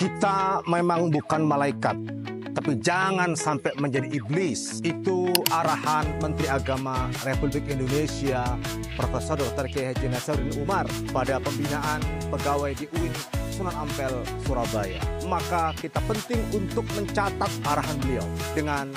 Kita memang bukan malaikat, tapi jangan sampai menjadi iblis. Itu arahan Menteri Agama Republik Indonesia, Profesor Dr. Kiai Haji Nasaruddin Umar pada pembinaan pegawai di UIN Sunan Ampel, Surabaya. Maka kita penting untuk mencatat arahan beliau dengan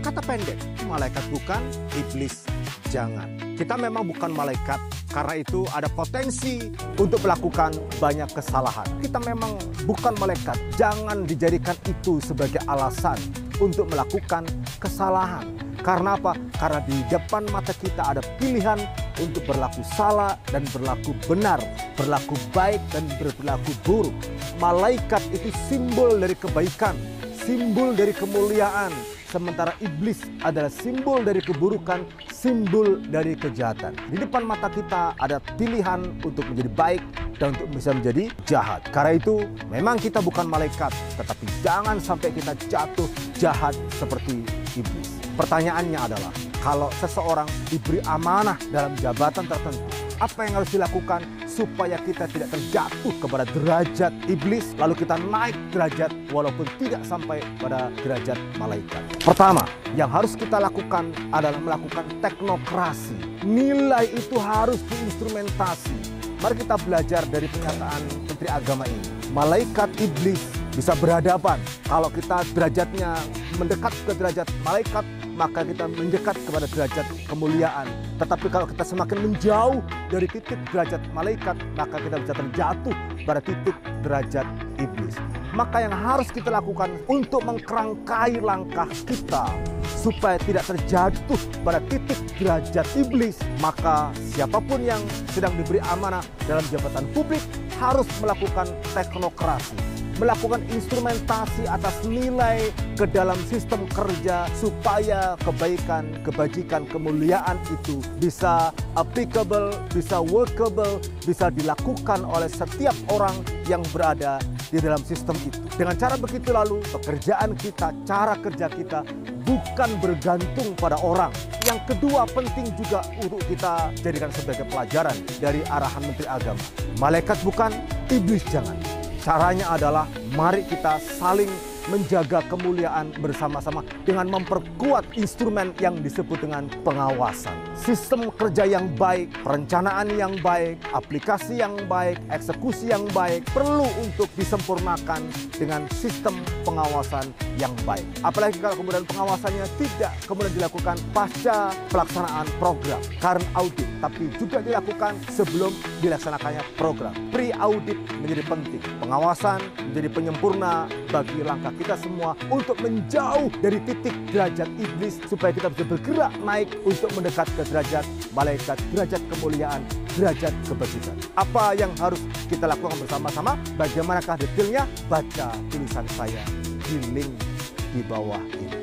kata pendek, malaikat bukan, iblis jangan. Kita memang bukan malaikat, karena itu ada potensi untuk melakukan banyak kesalahan. Kita memang bukan malaikat, jangan dijadikan itu sebagai alasan untuk melakukan kesalahan. Karena apa? Karena di depan mata kita ada pilihan untuk berlaku salah dan berlaku benar, berlaku baik dan berlaku buruk. Malaikat itu simbol dari kebaikan, simbol dari kemuliaan. Sementara iblis adalah simbol dari keburukan, simbol dari kejahatan. Di depan mata kita ada pilihan untuk menjadi baik dan untuk bisa menjadi jahat. Karena itu memang kita bukan malaikat, tetapi jangan sampai kita jatuh jahat seperti iblis. Pertanyaannya adalah, kalau seseorang diberi amanah dalam jabatan tertentu, apa yang harus dilakukan supaya kita tidak terjatuh kepada derajat iblis, lalu kita naik derajat walaupun tidak sampai pada derajat malaikat? Pertama, yang harus kita lakukan adalah melakukan teknokrasi. Nilai itu harus diinstrumentasi. Mari kita belajar dari pernyataan Menteri Agama ini. Malaikat iblis bisa berhadapan. Kalau kita derajatnya mendekat ke derajat malaikat, maka kita mendekat kepada derajat kemuliaan. Tetapi kalau kita semakin menjauh dari titik derajat malaikat, maka kita bisa terjatuh pada titik derajat iblis. Maka yang harus kita lakukan untuk mengkerangkai langkah kita supaya tidak terjatuh pada titik derajat iblis, maka siapapun yang sedang diberi amanah dalam jabatan publik harus melakukan teknokrasi, melakukan instrumentasi atas nilai ke dalam sistem kerja supaya kebaikan, kebajikan, kemuliaan itu bisa applicable, bisa workable, bisa dilakukan oleh setiap orang yang berada di dalam sistem itu. Dengan cara begitu lalu pekerjaan kita, cara kerja kita bukan bergantung pada orang. Yang kedua penting juga untuk kita jadikan sebagai pelajaran dari arahan Menteri Agama. Malaikat bukan, iblis jangan. Caranya adalah mari kita saling menjaga kemuliaan bersama-sama dengan memperkuat instrumen yang disebut dengan pengawasan. Sistem kerja yang baik, perencanaan yang baik, aplikasi yang baik, eksekusi yang baik perlu untuk disempurnakan dengan sistem pengawasan yang baik. Apalagi kalau kemudian pengawasannya tidak kemudian dilakukan pasca pelaksanaan program, current audit, tapi juga dilakukan sebelum dilaksanakannya program. Pre-audit menjadi penting. Pengawasan menjadi penyempurna bagi langkah kita semua untuk menjauh dari titik derajat iblis supaya kita bisa bergerak naik untuk mendekat ke derajat malaikat, derajat kemuliaan, derajat kebajikan. Apa yang harus kita lakukan bersama-sama? Bagaimanakah detailnya? Baca tulisan saya di link di bawah ini.